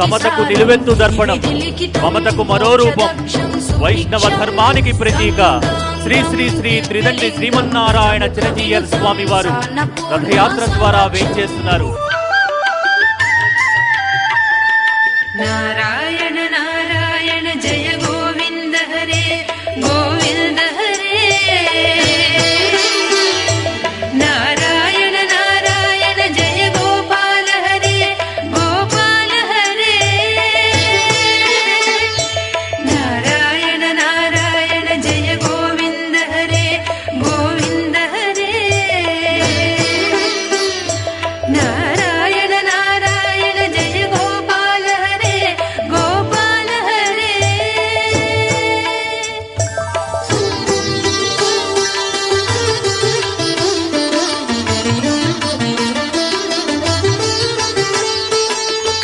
సమతకు నిలువెత్తు దర్పణం, మమతకు మరో రూపం, వైష్ణవ ధర్మానికి ప్రతీక శ్రీ శ్రీ శ్రీ త్రిదండ్రి శ్రీమన్నారాయణ చిరంజీయర్ స్వామి వారు రథయాత్ర ద్వారా వేంచేస్తున్నారు. నారాయణ నారాయణ జయ గోవింద హరే గోవింద హరే, నారాయణ నారాయణ జయ గోపాల హరే గోపాల హరే, నారాయణ నారాయణ జయ గోవింద హరే గోవింద హరే, నారాయణ నారాయణ జయ గోపాల హరే గోపాల హరే.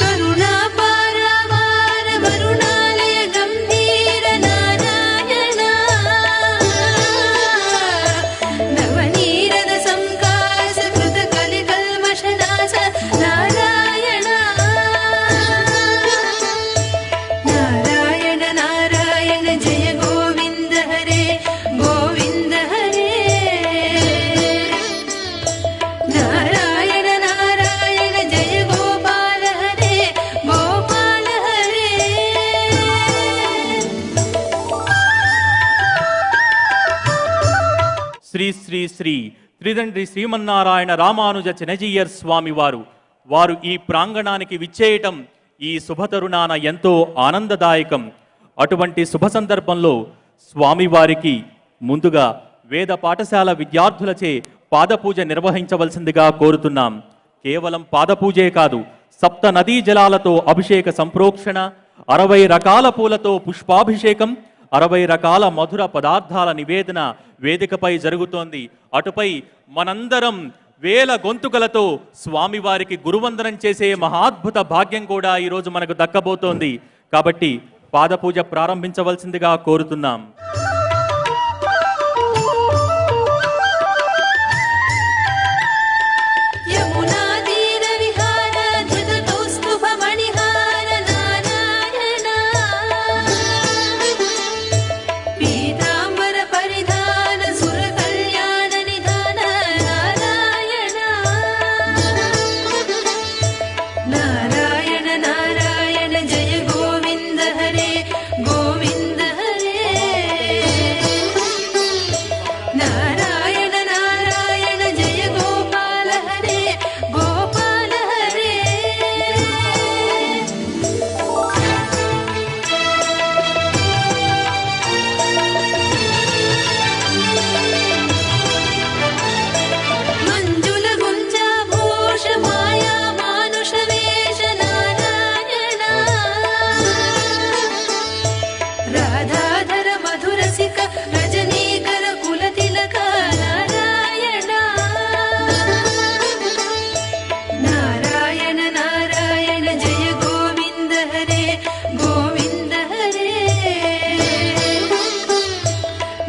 కరుణా పారవార వరుణాలయ గంభీర నారాయణ, నవనీరద సంకాస కృత కలి కల్మషనాశ నారాయణ, నారాయణ నారాయణ జయ గోవింద హరే గోవింద హరే, నారాయణ నారాయణ జయ గోపాల హరే గోపాల హరే. శ్రీ శ్రీ శ్రీ త్రిదండ్రి శ్రీమన్నారాయణ రామానుజ చినజీయర్ స్వామి వారు ఈ ప్రాంగణానికి విచ్చేయటం ఈ శుభతరుణాన ఎంతో ఆనందదాయకం. అటువంటి శుభ సందర్భంలో స్వామివారికి ముందుగా వేద పాఠశాల విద్యార్థులచే పాదపూజ నిర్వహించవలసిందిగా కోరుతున్నాం. కేవలం పాదపూజే కాదు, సప్త నదీ జలాలతో అభిషేక సంప్రోక్షణ, 60 రకాల పూలతో పుష్పాభిషేకం, 60 రకాల మధుర పదార్థాల నివేదన వేదికపై జరుగుతోంది. అటుపై మనందరం వేల గొంతుకలతో స్వామివారికి గురువందనం చేసే మహాద్భుత భాగ్యం కూడా ఈరోజు మనకు దక్కబోతోంది. కాబట్టి పాదపూజ ప్రారంభించవలసిందిగా కోరుతున్నాం. యమునా తీర విహార ధృత కౌస్తుభ మణిహార నారాయణ, పీతాంబర పరిధాన సుర కళ్యాణ నిధాన నారాయణ, నారాయణ నారాయణ జయ గోవింద హరే గోవింద హరే, నారాయణ నారాయణ జయ గోపాల హరే గోపాల హరే. మంజుల గుంజాభూష మాయా మానుష వేష నారాయణ, రాధాధర మధురసిక రజనీకర కులతిలక నారాయణ, నారాయణ నారాయణ జయ గోవింద హరే గోవింద హరే,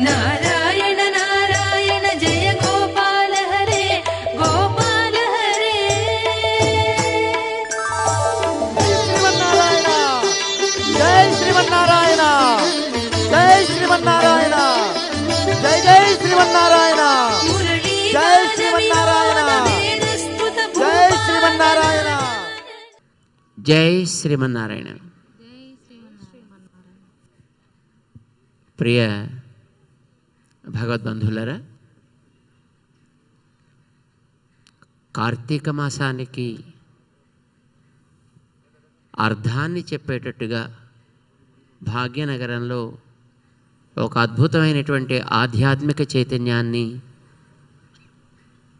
నారాయణ నారాయణ జయ గోపాల హరే గోపాల హరే. శ్రీమన్నారాయణ జై శ్రీమన్నారాయణ జై శ్రీమన్నారాయణ జై జై శ్రీమన్నారాయణ జై శ్రీమన్నారాయణ జై శ్రీమన్నారాయణ జై శ్రీమన్నారాయణ. ప్రియ భగవద్బంధువులారా, కార్తీక మాసానికి అర్థాన్ని చెప్పేటట్టుగా భాగ్యనగరంలో ఒక అద్భుతమైనటువంటి ఆధ్యాత్మిక చైతన్యాన్ని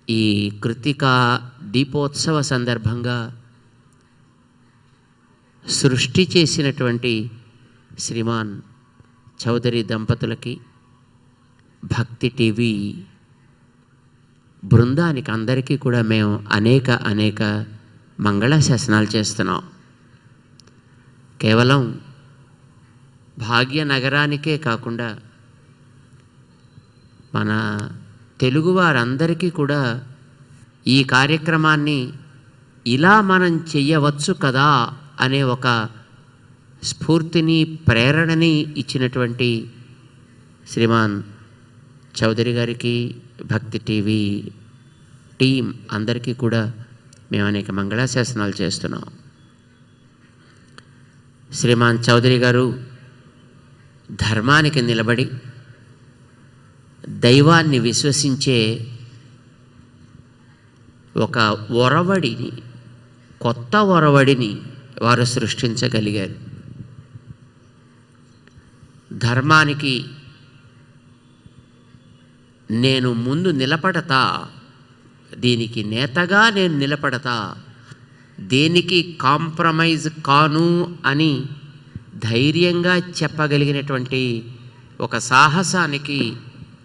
ఈ కృత్తికా దీపోత్సవ సందర్భంగా సృష్టి చేసినటువంటి శ్రీమాన్ చౌదరి దంపతులకి, భక్తి టీవీ బృందానికి అందరికీ కూడా మేము అనేక మంగళాశాసనాలు చేస్తున్నాం. కేవలం భాగ్యనగరానికే కాకుండా మన తెలుగు వారందరికీ కూడా ఈ కార్యక్రమాన్ని ఇలా మనం చెయ్యవచ్చు కదా అనే ఒక స్ఫూర్తిని, ప్రేరణని ఇచ్చినటువంటి శ్రీమాన్ చౌదరి గారికి, భక్తి టీవీ టీం అందరికీ కూడా మేము అనేక మంగళాశాసనాలు చేస్తున్నాం. శ్రీమాన్ చౌదరి గారు ధర్మానికి నిలబడి దైవాన్ని విశ్వసించే ఒక ఒరవడిని, కొత్త ఒరవడిని వారు సృష్టించగలిగారు. ధర్మానికి నేను ముందు నిలబడతా, దీనికి నేతగా నేను నిలబడతా, దేనికి కాంప్రమైజ్ కాను అని ధైర్యంగా చెప్పగలిగినటువంటి ఒక సాహసానికి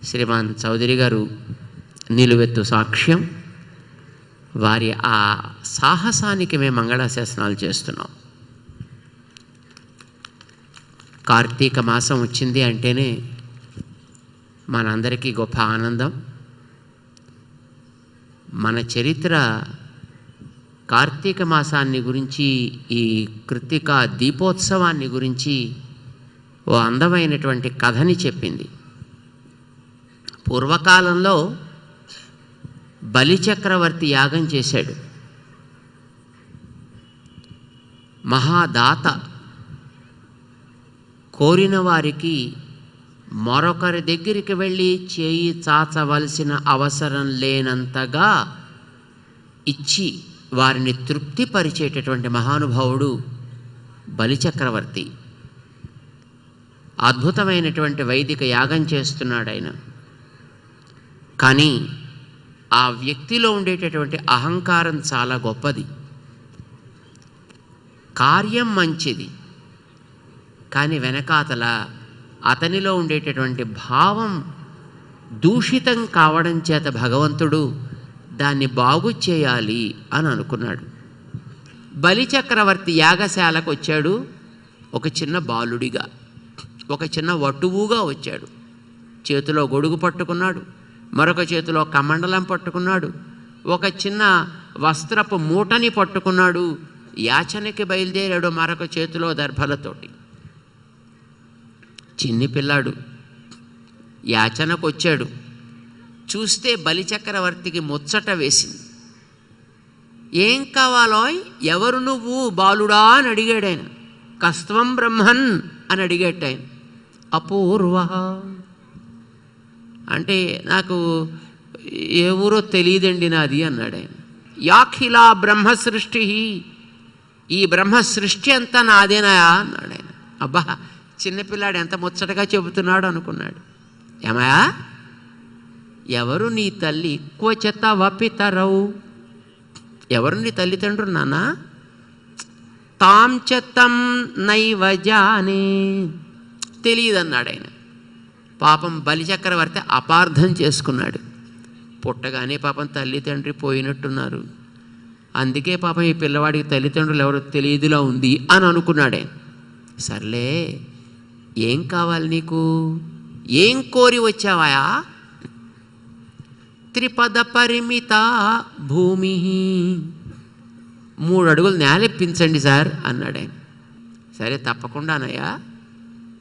శ్రీమాన్ చౌదరి గారు నిలువెత్తు సాక్ష్యం. వారి ఆ సాహసానికి మేము మంగళాశాసనాలు చేస్తున్నాం. కార్తీక మాసం వచ్చింది అంటేనే మనందరికీ గొప్ప ఆనందం. మన చరిత్ర కార్తీక మాసాన్ని గురించి, ఈ కృత్తికా దీపోత్సవాన్ని గురించి ఓ అందమైనటువంటి కథని చెప్పింది. పూర్వకాలంలో బలిచక్రవర్తి యాగం చేశాడు. మహాదాత కోరిన వారికి మరొకరి దగ్గరికి వెళ్ళి చేయి చాచవలసిన అవసరం లేనంతగా ఇచ్చి వారిని తృప్తిపరిచేటటువంటి మహానుభావుడు బలిచక్రవర్తి. అద్భుతమైనటువంటి వైదిక యాగం చేస్తున్నాడు ఆయన. కానీ ఆ వ్యక్తిలో ఉండేటటువంటి అహంకారం చాలా గొప్పది. కార్యం మంచిది, కానీ వెనకాతల అతనిలో ఉండేటటువంటి భావం దూషితం కావడం చేత భగవంతుడు దాన్ని బాగు చేయాలి అని అనుకున్నాడు. బలిచక్రవర్తి యాగశాలకు వచ్చాడు. ఒక చిన్న బాలుడిగా, ఒక చిన్న వటువుగా వచ్చాడు. చేతిలో గొడుగు పట్టుకున్నాడు, మరొక చేతిలో కమండలం పట్టుకున్నాడు, ఒక చిన్న వస్త్రపు మూటని పట్టుకున్నాడు. యాచనకి బయలుదేరాడు మరొక చేతిలో దర్భలతోటి. చిన్ని పిల్లాడు యాచనకు వచ్చాడు. చూస్తే బలిచక్రవర్తికి ముచ్చట వేసింది. ఏం కావాలో, ఎవరు నువ్వు బాలుడా అని అడిగాడు ఆయన. కస్త్వం బ్రహ్మన్ అని అడిగాడు ఆయన. అపూర్వ అంటే నాకు ఏ ఊరో తెలియదండి నాది అన్నాడు ఆయన. యాఖిలా బ్రహ్మ సృష్టి, ఈ బ్రహ్మ సృష్టి అంతా నాదేనా అన్నాడు ఆయన. అబ్బా, చిన్నపిల్లాడు ఎంత ముచ్చటగా చెబుతున్నాడు అనుకున్నాడు. ఏమయా, ఎవరు నీ తల్లి? క్వచత వపితరవు, ఎవరు నీ తల్లిదండ్రులు నాన్న? తాం చతం నైవ జానే, తెలియదన్నాడు ఆయన. పాపం బలిచక్రవర్తి అపార్థం చేసుకున్నాడు. పుట్టగానే పాపం తల్లిదండ్రి పోయినట్టున్నారు, అందుకే పాపం ఈ పిల్లవాడికి తల్లిదండ్రులు ఎవరో తెలియదులా ఉంది అని అనుకున్నాడే. సర్లే, ఏం కావాలి నీకు? ఏం కోరి వచ్చావాయా? త్రిపద పరిమిత భూమి, 3 అడుగులు నేలెప్పించండి సార్ అన్నాడు ఆయన. సరే తప్పకుండానయ్యా,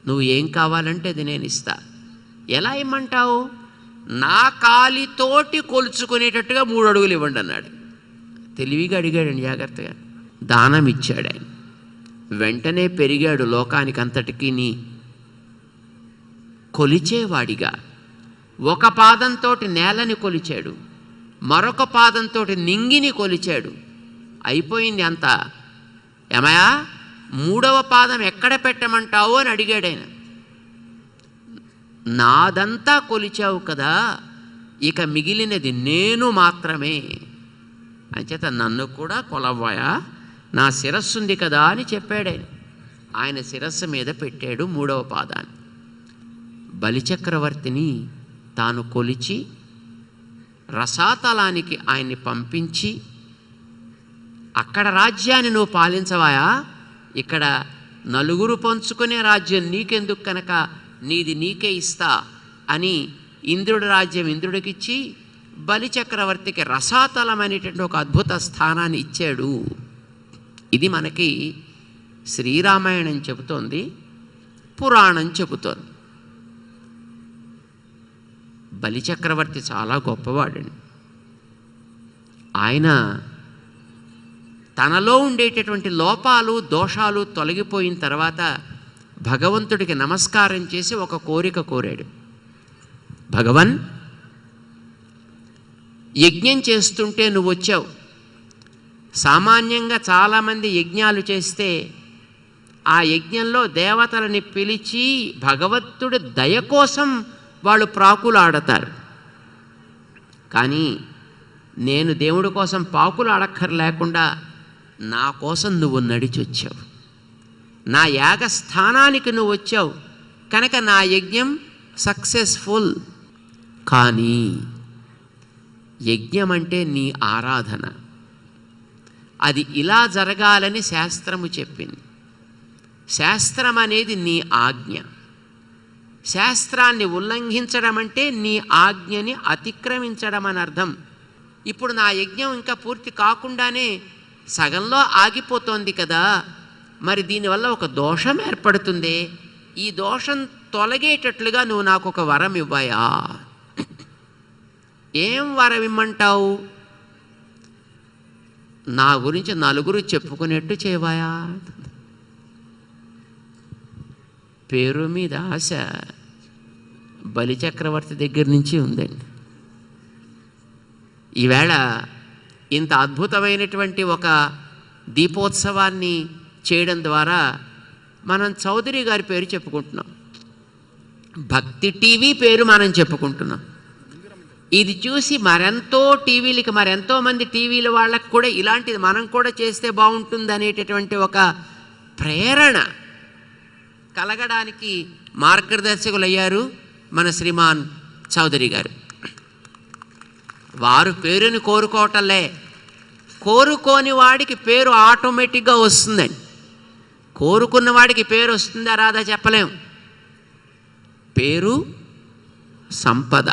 నువ్వు ఏం కావాలంటే అది నేను ఇస్తా. ఎలా ఇమ్మంటావు? నా కాలితోటి కొలుచుకునేటట్టుగా 3 అడుగులు ఇవ్వండి అన్నాడు. తెలివిగా అడిగాడండి, జాగ్రత్తగా. దానం ఇచ్చాడు ఆయన. వెంటనే పెరిగాడు లోకానికి అంతటికీ కొలిచేవాడిగా. ఒక పాదంతో నేలని కొలిచాడు, మరొక పాదంతో నింగిని కొలిచాడు. అయిపోయింది అంతా. ఏమయా, 3వ పాదం ఎక్కడ పెట్టమంటావు అని అడిగాడు ఆయన. నాదంతా కొలిచావు కదా, ఇక మిగిలినది నేను మాత్రమే, అంచేత నన్ను కూడా కొలవ్వయా, నా శిరస్సు ఉంది కదా అని చెప్పాడు ఆయన. ఆయన శిరస్సు మీద పెట్టాడు 3వ పాదాన్ని. బలిచక్రవర్తిని తాను కొలిచి రసాతలానికి ఆయన్ని పంపించి, అక్కడ రాజ్యాన్ని నువ్వు పాలించవాయా, ఇక్కడ నలుగురు పంచుకునే రాజ్యం నీకెందుకు కనుక నీది నీకే ఇస్తా అని ఇంద్రుడి రాజ్యం ఇంద్రుడికిచ్చి బలిచక్రవర్తికి రసాతలం అనేటువంటి ఒక అద్భుత స్థానాన్ని ఇచ్చాడు. ఇది మనకి శ్రీరామాయణం చెబుతోంది, పురాణం చెబుతోంది. బలిచక్రవర్తి చాలా గొప్పవాడండి. ఆయన తనలో ఉండేటటువంటి లోపాలు దోషాలు తొలగిపోయిన తర్వాత భగవంతుడికి నమస్కారం చేసి ఒక కోరిక కోరాడు. భగవన్, యజ్ఞం చేస్తుంటే నువ్వు వచ్చావు. సామాన్యంగా చాలామంది యజ్ఞాలు చేస్తే ఆ యజ్ఞంలో దేవతలని పిలిచి భగవంతుడి దయ కోసం వాళ్ళు ప్రాకులాడతారు. కానీ నేను దేవుడి కోసం పాకులు ఆడక్కర్లేకుండా నా కోసం నువ్వు నడిచొచ్చావు. నా యాగస్థానానికి నువ్వు వచ్చావు కనుక నా యజ్ఞం సక్సెస్ఫుల్. కానీ యజ్ఞం అంటే నీ ఆరాధన, అది ఇలా జరగాలని శాస్త్రము చెప్పింది. శాస్త్రం అనేది నీ ఆజ్ఞ. శాస్త్రాన్ని ఉల్లంఘించడం అంటే నీ ఆజ్ఞని అతిక్రమించడం అని అర్థం. ఇప్పుడు నా యజ్ఞం ఇంకా పూర్తి కాకుండానే సగంలో ఆగిపోతోంది కదా, మరి దీనివల్ల ఒక దోషం ఏర్పడుతుంది. ఈ దోషం తొలగేటట్లుగా నువ్వు నాకు ఒక వరం ఇవ్వయా? ఏం వరం ఇమ్మంటావు? నా గురించి నలుగురు చెప్పుకునేట్టు చేయవాయా? పేరు మీద ఆశ బలిచక్రవర్తి దగ్గర నుంచి ఉందండి. ఈవేళ ఇంత అద్భుతమైనటువంటి ఒక దీపోత్సవాన్ని చేయడం ద్వారా మనం చౌదరి గారి పేరు చెప్పుకుంటున్నాం, భక్తి టీవీ పేరు మనం చెప్పుకుంటున్నాం. ఇది చూసి మరెంతో మంది టీవీల వాళ్ళకు కూడా ఇలాంటిది మనం కూడా చేస్తే బాగుంటుంది అనేటటువంటి ఒక ప్రేరణ కలగడానికి మార్గదర్శకులయ్యారు మన శ్రీమాన్ చౌదరి గారు. వారు పేరుని కోరుకోవటంలే, కోరుకోని వాడికి పేరు ఆటోమేటిక్గా వస్తుందండి. కోరుకున్న వాడికి పేరు వస్తుందా రాదా చెప్పలేం. పేరు, సంపద,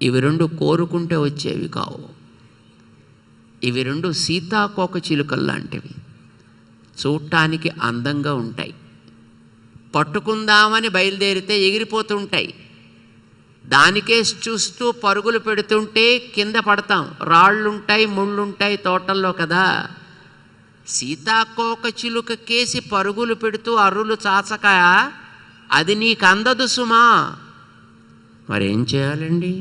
ఇవి రెండు కోరుకుంటే వచ్చేవి కావు. ఇవి రెండు సీతాకోక చిలుకలు లాంటివి, చూడటానికి అందంగా ఉంటాయి. పట్టుకుందామని బయలుదేరితే ఎగిరిపోతుంటాయి. దానికే చూస్తూ పరుగులు పెడుతుంటే కింద పడతాం. రాళ్ళుంటాయి, ముళ్ళుంటాయి తోటల్లో కదా. సీతాకోక చిలుక కేసి పరుగులు పెడుతూ అర్రులు చాచక అది నీకు అందదు సుమా. మరేం చేయాలండి?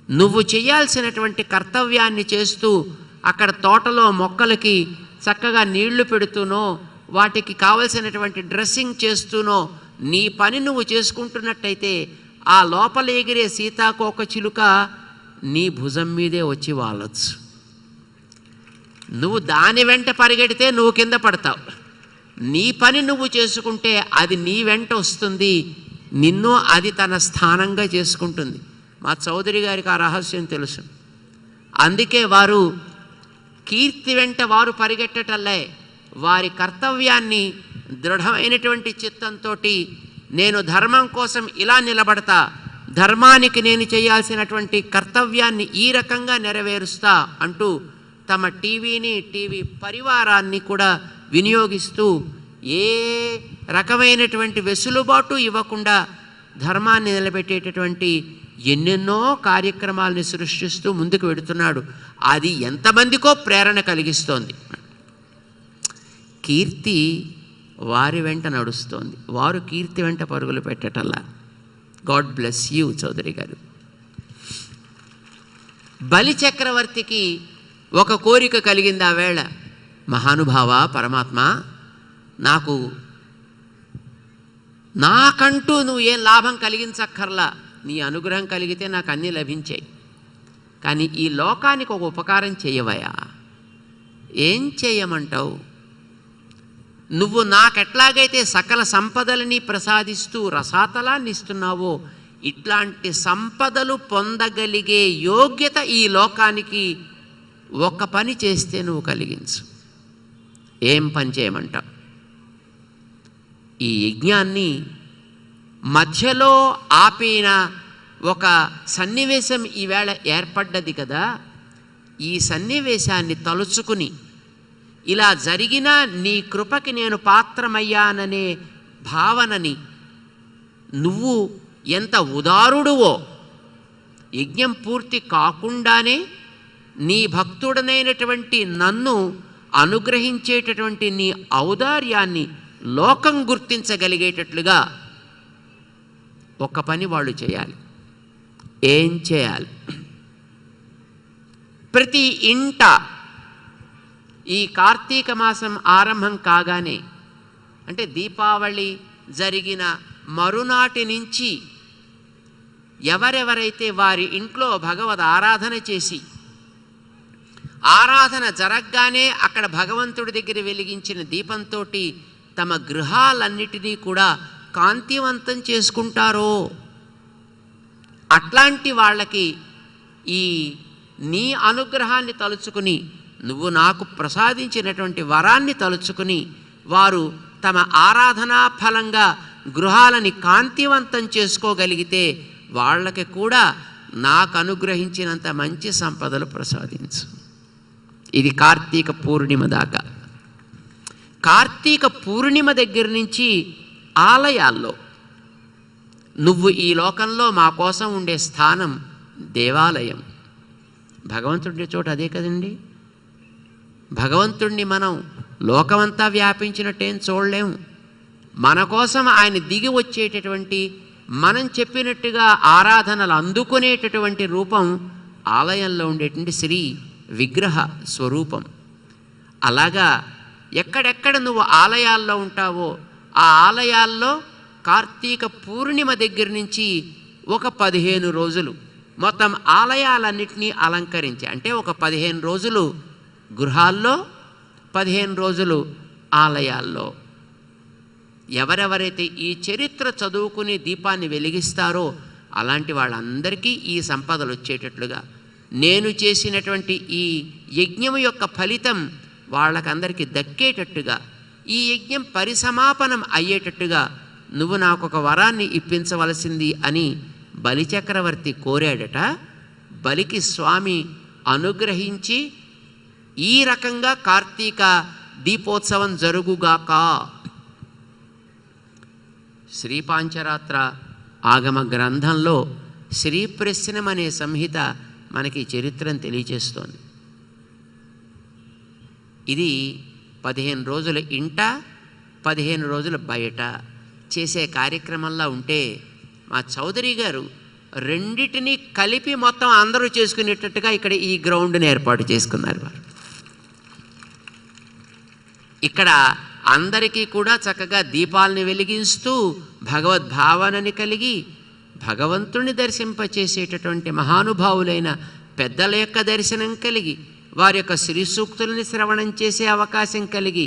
నువ్వు చేయాల్సినటువంటి కర్తవ్యాన్ని చేస్తూ అక్కడ తోటలో మొక్కలకి చక్కగా నీళ్లు పెడుతూనో వాటికి కావలసినటువంటి డ్రెస్సింగ్ చేస్తూనో నీ పని నువ్వు చేసుకుంటున్నట్టయితే ఆ లోపల ఎగిరే సీతాకోక చిలుక నీ భుజం మీదే వచ్చి వాలొచ్చు. నువ్వు దాని వెంట పరిగెడితే నువ్వు కింద పడతావు. నీ పని నువ్వు చేసుకుంటే అది నీ వెంట వస్తుంది, నిన్ను అది తన స్థానంగా చేసుకుంటుంది. మా చౌదరి గారికి ఆ రహస్యం తెలుసు. అందుకే వారు కీర్తి వెంట వారు పరిగెట్టటల్లే, వారి కర్తవ్యాన్ని దృఢమైనటువంటి చిత్తంతో నేను ధర్మం కోసం ఇలా నిలబడతా, ధర్మానికి నేను చేయాల్సినటువంటి కర్తవ్యాన్ని ఈ రకంగా నెరవేరుస్తా అంటూ తమ టీవీని, టీవీ పరివారాన్ని కూడా వినియోగిస్తూ ఏ రకమైనటువంటి వెసులుబాటు ఇవ్వకుండా ధర్మాన్ని నిలబెట్టేటటువంటి ఎన్నెన్నో కార్యక్రమాలని సృష్టిస్తూ ముందుకు వెడుతున్నాడు. అది ఎంతమందికో ప్రేరణ కలిగిస్తోంది. కీర్తి వారి వెంట నడుస్తోంది, వారు కీర్తి వెంట పరుగులు పెట్టటల్లా. గాడ్ బ్లెస్ యూ చౌదరి గారు. బలి చక్రవర్తికి ఒక కోరిక కలిగింది ఆ వేళ. మహానుభావ పరమాత్మ, నాకంటూ నువ్వు ఏం లాభం కలిగించక్కర్లా, నీ అనుగ్రహం కలిగితే నాకు అన్నీ లభించాయి. కానీ ఈ లోకానికి ఒక ఉపకారం చేయవయా? ఏం చేయమంటావు? నువ్వు నాకెట్లాగైతే సకల సంపదలని ప్రసాదిస్తూ రసాతలాన్ని ఇస్తున్నావో ఇట్లాంటి సంపదలు పొందగలిగే యోగ్యత ఈ లోకానికి ఒక పని చేస్తే నువ్వు కలిగించు. ఏం పని చేయమంటావు? ఈ యజ్ఞాన్ని మధ్యలో ఆపిన ఒక సన్నివేశం ఈవేళ ఏర్పడ్డది కదా. ఈ సన్నివేశాన్ని తలుచుకుని ఇలా జరిగినా నీ కృపకి నేను పాత్రమయ్యాననే భావనని, నువ్వు ఎంత ఉదారుడువో, యజ్ఞం పూర్తి కాకుండానే నీ భక్తుడనైనటువంటి నన్ను అనుగ్రహించేటటువంటి నీ ఔదార్యాన్ని లోకం గుర్తించగలిగేటట్లుగా ఒక పని వాళ్ళు చేయాలి. ఏం చేయాలి? ప్రతి ఇంట ఈ కార్తీక మాసం ఆరంభం కాగానే, అంటే దీపావళి జరిగిన మరునాటి నుంచి ఎవరెవరైతే వారి ఇంట్లో భగవద్ ఆరాధన చేసి, ఆరాధన జరగగానే అక్కడ భగవంతుడి దగ్గర వెలిగించిన దీపంతో తమ గృహాలన్నిటినీ కూడా కాంతివంతం చేసుకుంటారో, అట్లాంటి వాళ్ళకి ఈ నీ అనుగ్రహాన్ని తలుచుకుని, నువ్వు నాకు ప్రసాదించినటువంటి వరాన్ని తలుచుకుని వారు తమ ఆరాధనా ఫలంగా గృహాలని కాంతివంతం చేసుకోగలిగితే వాళ్ళకి కూడా నాకు అనుగ్రహించినంత మంచి సంపదలు ప్రసాదించు. ఇది కార్తీక పూర్ణిమ దాకా. కార్తీక పూర్ణిమ దగ్గర నుంచి ఆలయాల్లో నువ్వు ఈ లోకంలో మా కోసం ఉండే స్థానం దేవాలయం. భగవంతుడి చోట అదే కదండి. భగవంతుణ్ణి మనం లోకమంతా వ్యాపించినట్టేం చూడలేము. మన కోసం ఆయన దిగి వచ్చేటటువంటి, మనం చెప్పినట్టుగా ఆరాధనలు అందుకునేటటువంటి రూపం ఆలయంలో ఉండేటువంటి శ్రీ విగ్రహ స్వరూపం. అలాగా ఎక్కడెక్కడ నువ్వు ఆలయాల్లో ఉంటావో ఆ ఆలయాల్లో కార్తీక పూర్ణిమ దగ్గర నుంచి ఒక 15 రోజులు మొత్తం ఆలయాలన్నింటినీ అలంకరించి, అంటే ఒక 15 రోజులు గృహాల్లో, 15 రోజులు ఆలయాల్లో ఎవరెవరైతే ఈ చరిత్ర చదువుకుని దీపాన్ని వెలిగిస్తారో అలాంటి వాళ్ళందరికీ ఈ సంపదలు వచ్చేటట్లుగా, నేను చేసినటువంటి ఈ యజ్ఞం యొక్క ఫలితం వాళ్ళకందరికీ దక్కేటట్టుగా, ఈ యజ్ఞం పరిసమాపనం అయ్యేటట్టుగా నువ్వు నాకు ఒక వరాన్ని ఇప్పించవలసింది అని బలిచక్రవర్తి కోరాడట. బలికి స్వామి అనుగ్రహించి ఈ రకంగా కార్తీక దీపోత్సవం జరుగుగాక. శ్రీపాంచరాత్ర ఆగమ గ్రంథంలో శ్రీప్రశ్నం అనే సంహిత మనకి చరిత్రను తెలియచేస్తోంది. ఇది 15 రోజుల ఇంట, 15 రోజుల బయట చేసే కార్యక్రమంలో ఉంటే మా చౌదరి గారు రెండిటినీ కలిపి మొత్తం అందరూ చేసుకునేటట్టుగా ఇక్కడ ఈ గ్రౌండ్ని ఏర్పాటు చేసుకున్నారు. వారు ఇక్కడ అందరికీ కూడా చక్కగా దీపాలని వెలిగిస్తూ భగవద్భావనని కలిగి భగవంతుని దర్శింపచేసేటటువంటి మహానుభావులైన పెద్దల యొక్క దర్శనం కలిగి, వారి యొక్క శ్రీ సూక్తులని శ్రవణం చేసే అవకాశం కలిగి,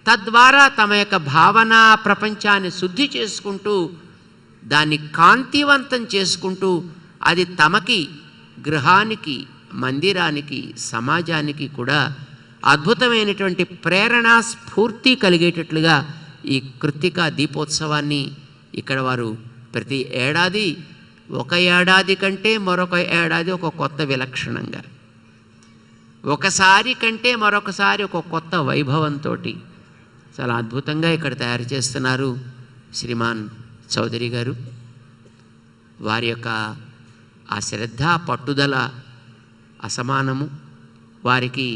తద్వారా తమ యొక్క భావనా ప్రపంచాన్ని శుద్ధి చేసుకుంటూ దాన్ని కాంతివంతం చేసుకుంటూ అది తమకి, గృహానికి, మందిరానికి, సమాజానికి కూడా అద్భుతమైనటువంటి ప్రేరణా స్ఫూర్తి కలిగేటట్లుగా ఈ కృత్తికా దీపోత్సవాన్ని ఇక్కడ వారు ప్రతి ఏడాది, ఒక ఏడాది కంటే మరొక ఏడాది ఒక కొత్త విలక్షణంగా, ఒకసారి కంటే మరొకసారి ఒక కొత్త వైభవంతో చాలా అద్భుతంగా ఇక్కడ తయారు చేస్తున్నారు శ్రీమాన్ చౌదరి గారు. వారి యొక్క ఆ శ్రద్ధ, పట్టుదల అసమానము. వారికి,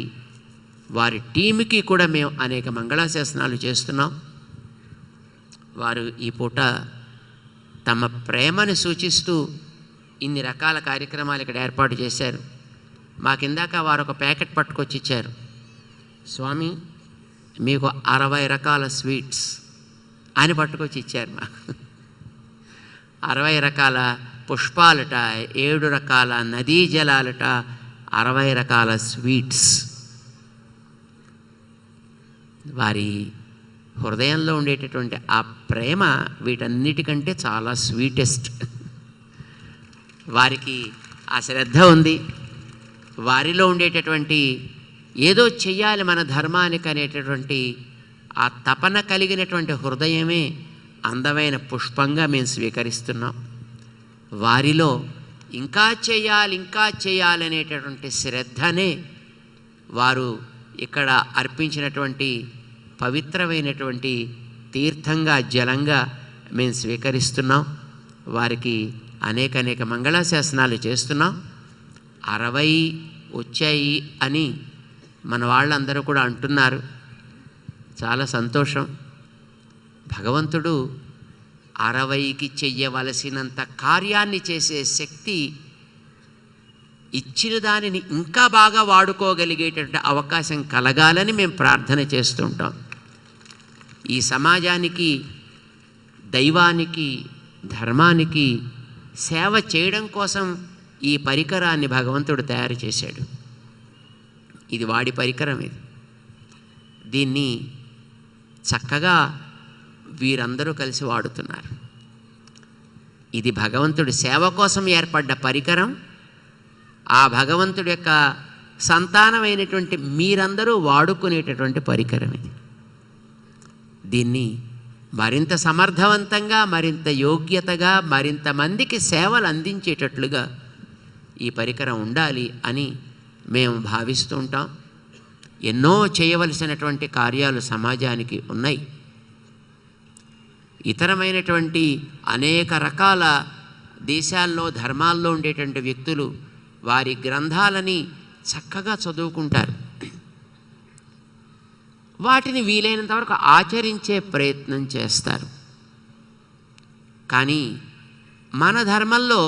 వారి టీంకి కూడా మేము అనేక మంగళాశాసనాలు చేస్తున్నాం. వారు ఈ పూట తమ ప్రేమను సూచిస్తూ ఇన్ని రకాల కార్యక్రమాలు ఇక్కడ ఏర్పాటు చేశారు. మాకిందాక వారు ఒక ప్యాకెట్ పట్టుకొచ్చి ఇచ్చారు. స్వామి మీకు 60 రకాల స్వీట్స్ అని పట్టుకొచ్చి ఇచ్చారు. మాకు 60 రకాల పుష్పాలట, 7 రకాల నదీ జలాలట, 60 రకాల స్వీట్స్. వారి హృదయంలో ఉండేటటువంటి ఆ ప్రేమ వీటన్నిటికంటే చాలా స్వీటెస్ట్. వారికి ఆ శ్రద్ధ ఉంది. వారిలో ఉండేటటువంటి ఏదో చెయ్యాలి మన ధర్మానికి అనేటటువంటి ఆ తపన కలిగినటువంటి హృదయమే అందమైన పుష్పంగా మేము స్వీకరిస్తున్నాం. వారిలో ఇంకా చేయాలి, ఇంకా చేయాలనేటటువంటి శ్రద్ధనే వారు ఇక్కడ అర్పించినటువంటి పవిత్రమైనటువంటి తీర్థంగా జలంగా మేము స్వీకరిస్తున్నాం. వారికి అనేక మంగళాశాసనాలు చేస్తున్నాం. 60 వచ్చాయి అని మన వాళ్ళందరూ కూడా అంటున్నారు. చాలా సంతోషం. భగవంతుడు 60కి చెయ్యవలసినంత కార్యాన్ని చేసే శక్తి ఇచ్చిన దానిని ఇంకా బాగా వాడుకోగలిగేటటువంటి అవకాశం కలగాలని మేము ప్రార్థన చేస్తుంటాం. ఈ సమాజానికి, దైవానికి, ధర్మానికి సేవ చేయడం కోసం ఈ పరికరాన్ని భగవంతుడు తయారు చేశాడు. ఇది వాడి పరికరం. దీన్ని చక్కగా వీరందరూ కలిసి వాడుతున్నారు. ఇది భగవంతుడి సేవ కోసం ఏర్పడ్డ పరికరం. ఆ భగవంతుడి యొక్క సంతానమైనటువంటి మీరందరూ వాడుకునేటటువంటి పరికరం ఇది. దీన్ని మరింత సమర్థవంతంగా, మరింత యోగ్యతగా, మరింత మందికి సేవలు అందించేటట్లుగా ఈ పరికరం ఉండాలి అని మేము భావిస్తూ ఉంటాం. ఎన్నో చేయవలసినటువంటి కార్యాలు సమాజానికి ఉన్నాయి. ఇతరమైనటువంటి అనేక రకాల దేశాల్లో, ధర్మాల్లో ఉండేటువంటి వ్యక్తులు వారి గ్రంథాలని చక్కగా చదువుకుంటారు. వాటిని వీలైనంత వరకు ఆచరించే ప్రయత్నం చేస్తారు. కానీ మన ధర్మంలో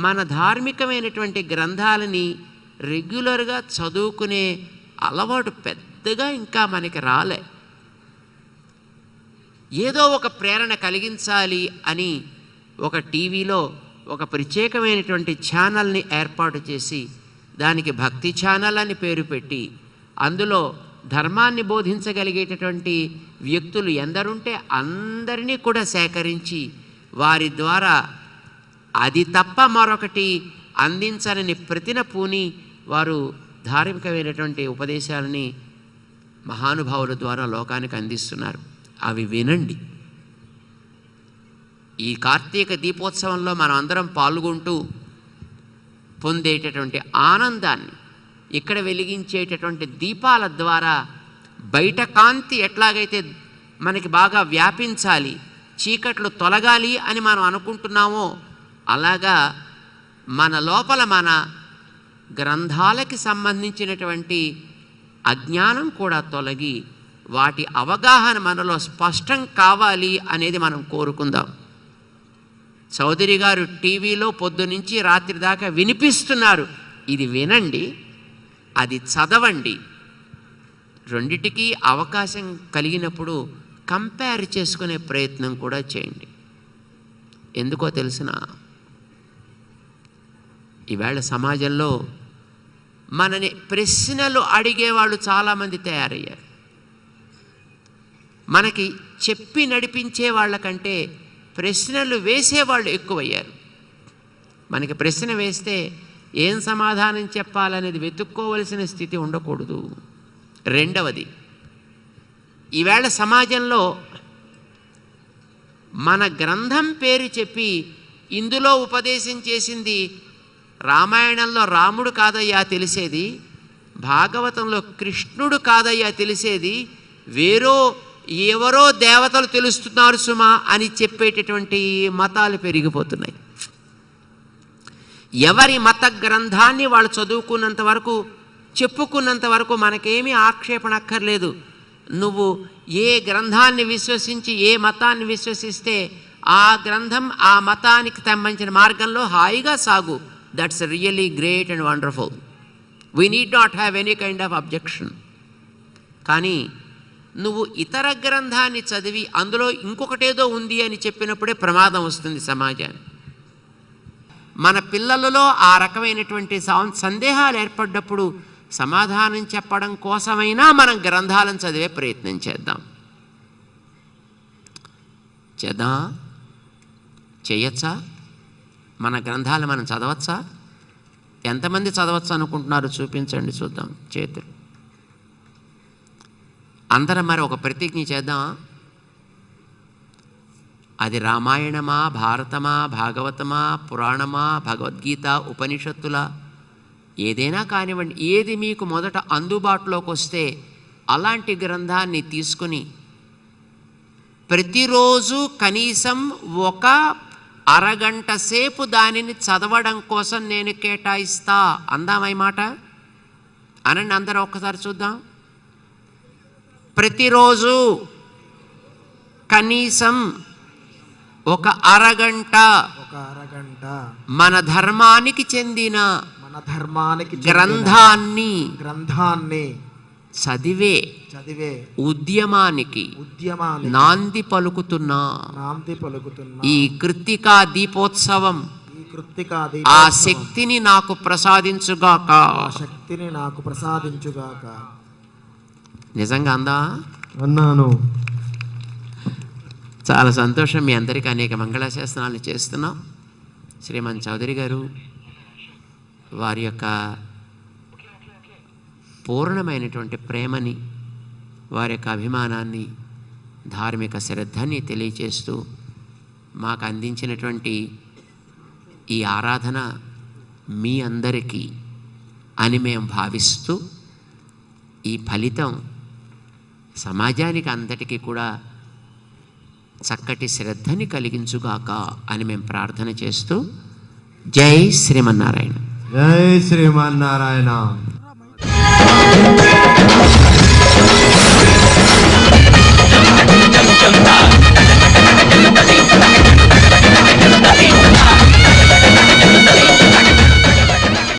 మన ధార్మికమైనటువంటి గ్రంథాలని రెగ్యులర్గా చదువుకునే అలవాటు పెద్దగా ఇంకా మనకి రాలే. ఏదో ఒక ప్రేరణ కలిగించాలి అని ఒక టీవీలో ఒక ప్రత్యేకమైనటువంటి ఛానల్ని ఏర్పాటు చేసి దానికి భక్తి ఛానల్ అని పేరు పెట్టి అందులో ధర్మాన్ని బోధించగలిగేటటువంటి వ్యక్తులు ఎందరుంటే అందరినీ కూడా సేకరించి వారి ద్వారా అది తప్ప మరొకటి అందించాలని ప్రతిన పూని వారు ధార్మికమైనటువంటి ఉపదేశాలని మహానుభావుల ద్వారా లోకానికి అందిస్తున్నారు. అవి వినండి. ఈ కార్తీక దీపోత్సవంలో మనం అందరం పాల్గొంటూ పొందేటటువంటి ఆనందాన్ని ఇక్కడ వెలిగించేటటువంటి దీపాల ద్వారా బయట కాంతి ఎట్లాగైతే మనకి బాగా వ్యాపించాలి, చీకట్లు తొలగాలి అని మనం అనుకుంటున్నామో అలాగా మన లోపల మన గ్రంథాలకి సంబంధించినటువంటి అజ్ఞానం కూడా తొలగి వాటి అవగాహన మనలో స్పష్టం కావాలి అనేది మనం కోరుకుందాం. చౌదరి గారు టీవీలో పొద్దునుంచి రాత్రి దాకా వినిపిస్తున్నారు. ఇది వినండి, అది చదవండి. రెండిటికి అవకాశం కలిగినప్పుడు కంపేర్ చేసుకునే ప్రయత్నం కూడా చేయండి. ఎందుకో తెలిసిన ఈవేళ సమాజంలో మనని ప్రశ్నలు అడిగేవాళ్ళు చాలామంది తయారయ్యారు. మనకి చెప్పి నడిపించే వాళ్ళకంటే ప్రశ్నలు వేసేవాళ్ళు ఎక్కువయ్యారు. మనకి ప్రశ్న వేస్తే ఏం సమాధానం చెప్పాలనేది వెతుక్కోవలసిన స్థితి ఉండకూడదు. రెండవది, ఈవేళ సమాజంలో మన గ్రంథం పేరు చెప్పి ఇందులో ఉపదేశం చేసింది రామాయణంలో రాముడు కాదయ్యా తెలిసేది, భాగవతంలో కృష్ణుడు కాదయ్యా తెలిసేది, ఎవరో దేవతలు తెలుస్తున్నారు సుమా అని చెప్పేటటువంటి మతాలు పెరిగిపోతున్నాయి. ఎవరి మత గ్రంథాన్ని వాళ్ళు చదువుకున్నంత వరకు, చెప్పుకున్నంత వరకు మనకేమీ ఆక్షేపణ అక్కర్లేదు. నువ్వు ఏ గ్రంథాన్ని విశ్వసించి ఏ మతాన్ని విశ్వసిస్తే ఆ గ్రంథం ఆ మతానికి సంబంధించిన మార్గంలో హాయిగా సాగు. That's really great and wonderful. We need not have any kind of objection. కానీ నువ్వు ఇతర గ్రంథాన్ని చదివి అందులో ఇంకొకటేదో ఉంది అని చెప్పినప్పుడే ప్రమాదం వస్తుంది సమాజానికి. మన పిల్లలలో ఆ రకమైనటువంటి సందేహాలు ఏర్పడ్డప్పుడు సమాధానం చెప్పడం కోసమైనా మనం గ్రంథాలను చదివే ప్రయత్నం చేద్దాం. చేయొచ్చా? మన గ్రంథాలు మనం చదవచ్చా? ఎంతమంది చదవచ్చు అనుకుంటున్నారు? చూపించండి చూద్దాం చేతులు. అందరం మరి ఒక ప్రతిజ్ఞ చేద్దాం. అది రామాయణమా, భారతమా, భాగవతమా, పురాణమా, భగవద్గీత, ఉపనిషత్తుల, ఏదైనా కానివ్వండి, ఏది మీకు మొదట అందుబాటులోకి వస్తే అలాంటి గ్రంథాన్ని తీసుకుని ప్రతిరోజు కనీసం ఒక అరగంట సేపు దానిని చదవడం కోసం నేను కేటాయిస్తా. అందామై మాట అనండి అందరూ ఒక్కసారి చూద్దాం. ప్రతిరోజు కనీసం ఒక అరగంట మన ధర్మానికి చెందిన గ్రంథాన్ని చదివే ఉద్యమానికి నాంది పలుకుతున్నా. ఈ కృత్తికా దీపోత్సవం ఆ శక్తిని నాకు ప్రసాదించుగాక. నిజంగా అందా అన్నాను. చాలా సంతోషం. మీ అందరికీ అనేక మంగళాశాసనాలు చేస్తున్నాం. శ్రీమాన్ చౌదరి గారు వారి యొక్క పూర్ణమైనటువంటి ప్రేమని, వారి యొక్క అభిమానాన్ని, ధార్మిక శ్రద్ధని తెలియచేస్తూ మాకు అందించినటువంటి ఈ ఆరాధన మీ అందరికీ అని మేము భావిస్తూ, ఈ ఫలితం సమాజానికి అంతటికీ కూడా చక్కటి శ్రద్ధని కలిగించుగాక అని మేము ప్రార్థన చేస్తూ, జై శ్రీమన్నారాయణ. జై శ్రీమన్నారాయణ. Chanta